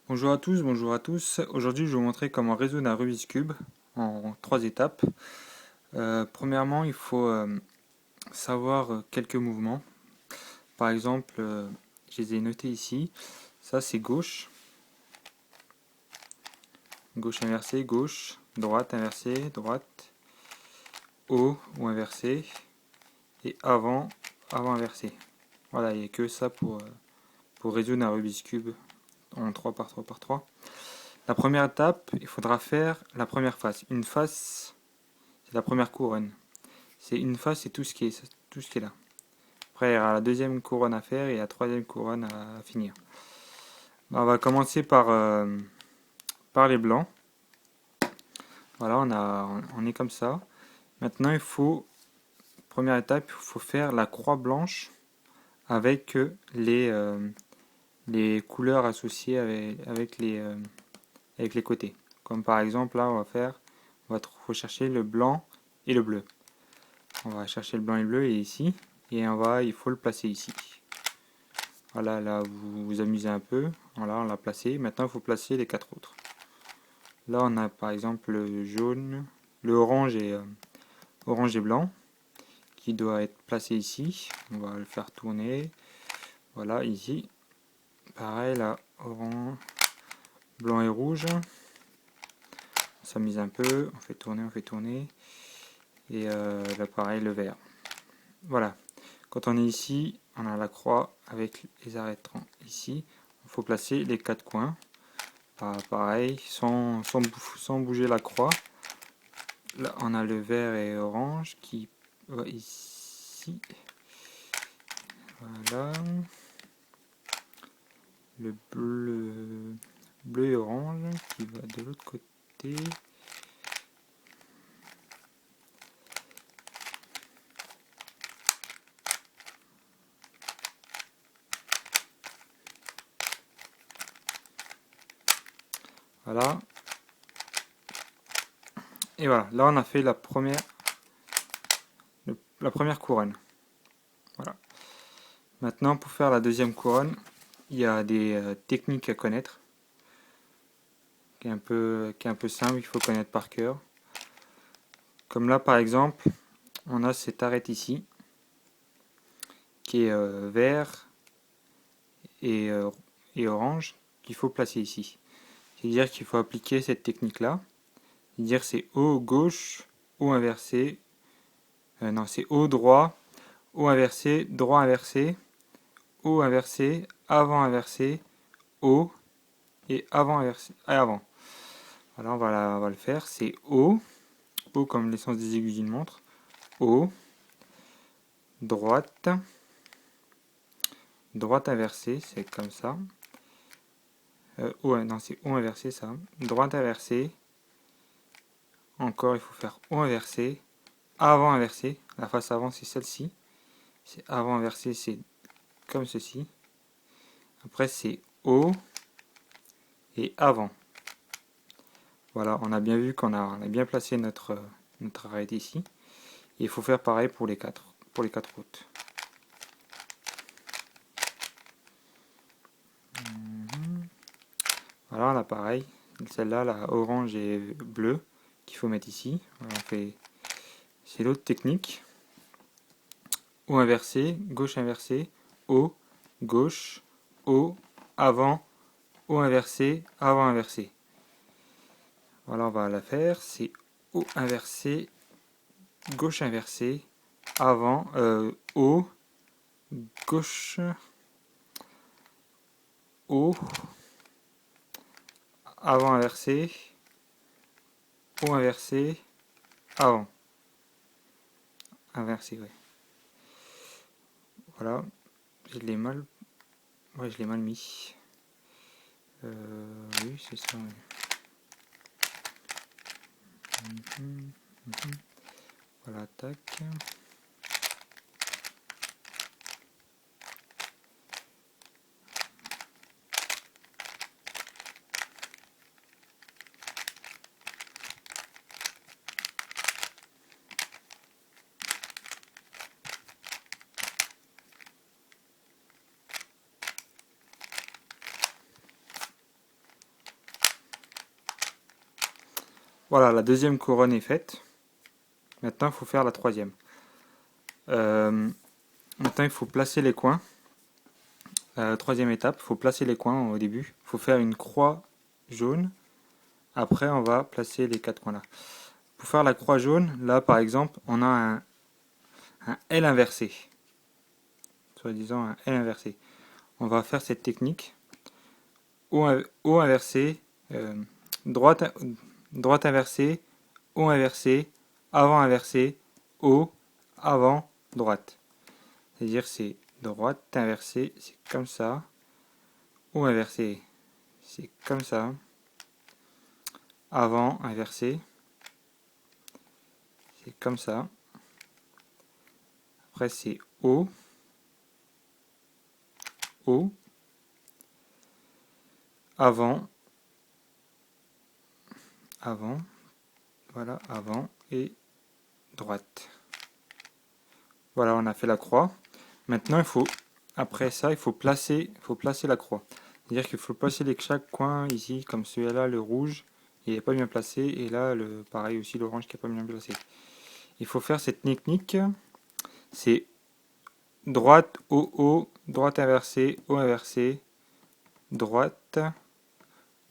Bonjour à tous. Aujourd'hui, je vais vous montrer comment résoudre un Rubik's Cube en 3 étapes. Premièrement, il faut savoir quelques mouvements. Par exemple, je les ai notés ici. Ça, c'est gauche, gauche inversée, gauche, droite inversée, droite, haut ou inversé, et avant, avant inversé. Voilà, il n'y a que ça pour résoudre un Rubik's Cube en 3 par 3 par 3. La première étape, il faudra faire la première face. Une face, c'est la première couronne. C'est une face, c'est tout ce qui est là. Après, il y aura la deuxième couronne à faire et la troisième couronne à finir. On va commencer par les blancs. Voilà, on est comme ça. Maintenant, première étape, il faut faire la croix blanche avec les couleurs associées avec les côtés. Comme par exemple, là, on va rechercher le blanc et le bleu. On va chercher le blanc et le bleu et ici. Et il faut le placer ici. Voilà, là vous vous amusez un peu. Voilà, on l'a placé. Maintenant, il faut placer les 4 autres. Là, on a par exemple le jaune, le orange et blanc qui doit être placé ici. On va le faire tourner. Voilà, ici. Pareil, là, orange, blanc et rouge. On s'amuse un peu. On fait tourner, on fait tourner. Et là, pareil, le vert. Voilà. Quand on est ici, on a la croix avec les arêtes ici. Il faut placer les 4 coins. Pareil, sans bouger la croix. Là, on a le vert et orange qui va ici. Voilà. Le bleu et orange qui va de l'autre côté. Voilà. Et voilà, là on a fait la première couronne. Voilà. Maintenant, pour faire la deuxième couronne, il y a des techniques à connaître, qui est un peu simple, il faut connaître par cœur. Comme là, par exemple, on a cette arête ici, qui est vert et, orange, qu'il faut placer ici. C'est-à-dire qu'il faut appliquer cette technique-là. C'est-à-dire c'est haut gauche, haut inversé. Non, c'est haut droit, haut inversé, droit inversé, haut inversé, avant inversé, haut et avant inversé. Avant. Alors on va le faire. C'est haut, haut comme l'essence des aiguilles d'une montre. Haut, droite, droite inversée, c'est comme ça. Non, c'est haut inversé ça. Droite inversée. Encore, il faut faire haut inversé, avant inversé. La face avant, c'est celle-ci. C'est avant inversé, c'est comme ceci. Après, c'est haut et avant. Voilà, on a bien vu on a bien placé notre arête ici. Et il faut faire pareil pour les quatre routes. Voilà, on a pareil. Celle-là, la orange et bleu qu'il faut mettre ici. Voilà, c'est l'autre technique. Haut inversé, gauche inversé, haut, gauche, haut, avant, haut inversé, avant inversé. Voilà, on va la faire. C'est haut inversé, gauche inversé, avant, haut, gauche, haut, avant inversé, haut inversé, avant. Inversé, ouais. Voilà, je l'ai mal. Ouais, je l'ai mal mis. Oui, c'est ça. Ouais. Voilà, tac. Voilà, la deuxième couronne est faite. Maintenant, il faut faire la troisième. Maintenant, il faut placer les coins. Troisième étape, il faut placer les coins au début. Il faut faire une croix jaune. Après, on va placer les quatre coins là. Pour faire la croix jaune, là par exemple, on a un L inversé. Soi-disant un L inversé. On va faire cette technique. O inversé, droite, droite inversée, O inversé, avant inversé, O, avant, droite. C'est-à-dire c'est droite inversée, c'est comme ça. O inversé, c'est comme ça. Avant inversé, c'est comme ça. Après c'est O, O, avant, avant, voilà, avant et droite. Voilà, on a fait la croix. Maintenant, après ça, il faut placer la croix. C'est-à-dire qu'il faut placer chaque coin ici, comme celui-là, le rouge, il n'est pas bien placé, et là, pareil aussi, l'orange qui n'est pas bien placé. Il faut faire cette technique, c'est droite, O, droite inversée, O inversée, droite,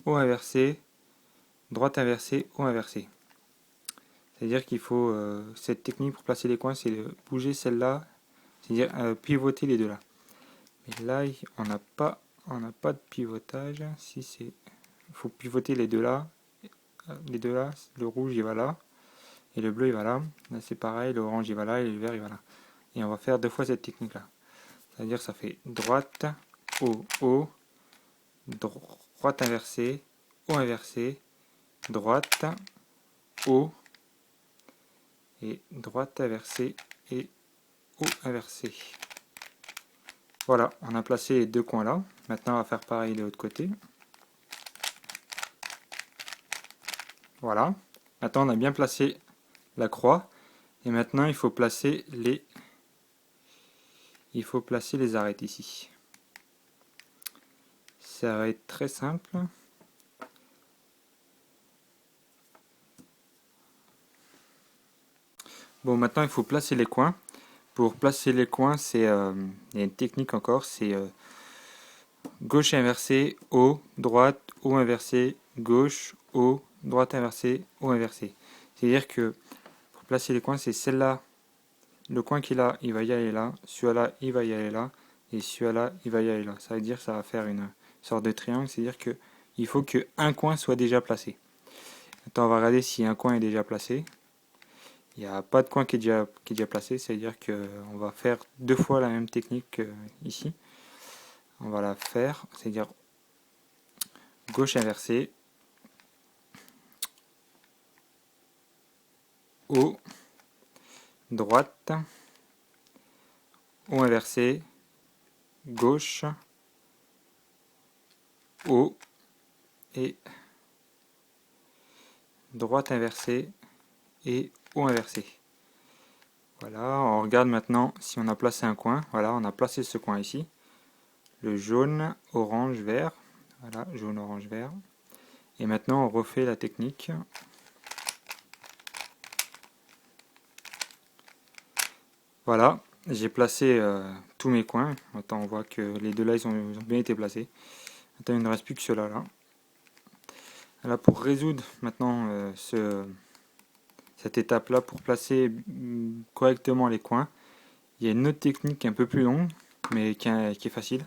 O inversée, droite inversée, O inversée. C'est-à-dire qu'il faut, cette technique pour placer les coins, c'est de bouger celle-là, c'est-à-dire pivoter les deux là. Mais là, on n'a pas de pivotage. Si c'est, il faut pivoter les deux là. Les deux là, le rouge il va là. Et le bleu il va là. Là c'est pareil, l'orange il va là et le vert il va là. Et on va faire deux fois cette technique là. C'est-à-dire ça fait droite, O, droite inversée, O inversée, droite, O, et droite inversée et O inversée. Voilà, on a placé les deux coins là. Maintenant on va faire pareil de l'autre côté. Voilà. Maintenant on a bien placé la croix. Et maintenant il faut placer les arêtes ici. Ça va être très simple. Bon, maintenant il faut placer les coins. Pour placer les coins, il y a une technique encore, c'est gauche inversée, O, droite, O inversée, gauche, O, droite inversée, O inversée. C'est-à-dire que pour placer les coins, c'est celle-là, le coin qui est là, il va y aller là, celui-là, il va y aller là, et celui-là, il va y aller là. Ça veut dire que ça va faire une sorte de triangle, c'est-à-dire que il faut qu'un coin soit déjà placé. Maintenant, on va regarder si un coin est déjà placé. Il n'y a pas de coin qui est déjà placé, c'est-à-dire qu'on va faire deux fois la même technique ici. On va la faire, c'est-à-dire gauche inversée, O, droite, O inversé, gauche, O, et droite inversée, et O inversé. Voilà, on regarde maintenant si on a placé un coin. Voilà, on a placé ce coin ici. Le jaune, orange, vert. Voilà, jaune, orange, vert. Et maintenant, on refait la technique. Voilà, j'ai placé tous mes coins. Maintenant, on voit que les deux là, ils ont bien été placés. Maintenant, il ne reste plus que ceux-là. Là, pour résoudre maintenant cette étape-là, pour placer correctement les coins, il y a une autre technique un peu plus longue, mais qui est facile.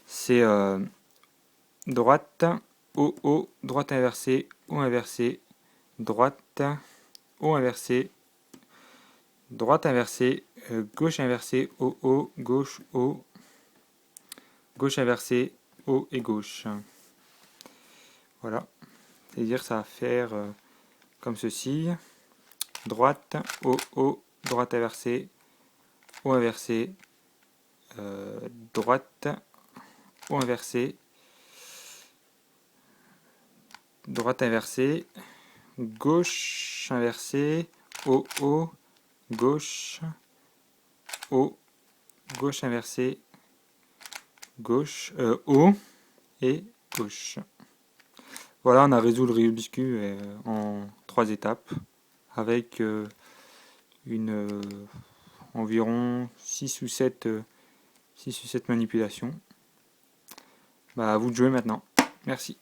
C'est droite, O, droite inversée, O inversée, droite, O inversée, droite inversée, gauche inversée, O, gauche, O, gauche inversée, O et gauche. Voilà, c'est-à-dire ça va faire comme ceci. Droite, O, droite inversée, O inversée, droite, O inversée, droite inversée, gauche inversée, O, gauche, O, gauche inversée, gauche, O et gauche. Voilà, on a résolu le Rubik's Cube en 3 étapes avec environ 6 ou 7 manipulations. Bah, à vous de jouer maintenant. Merci.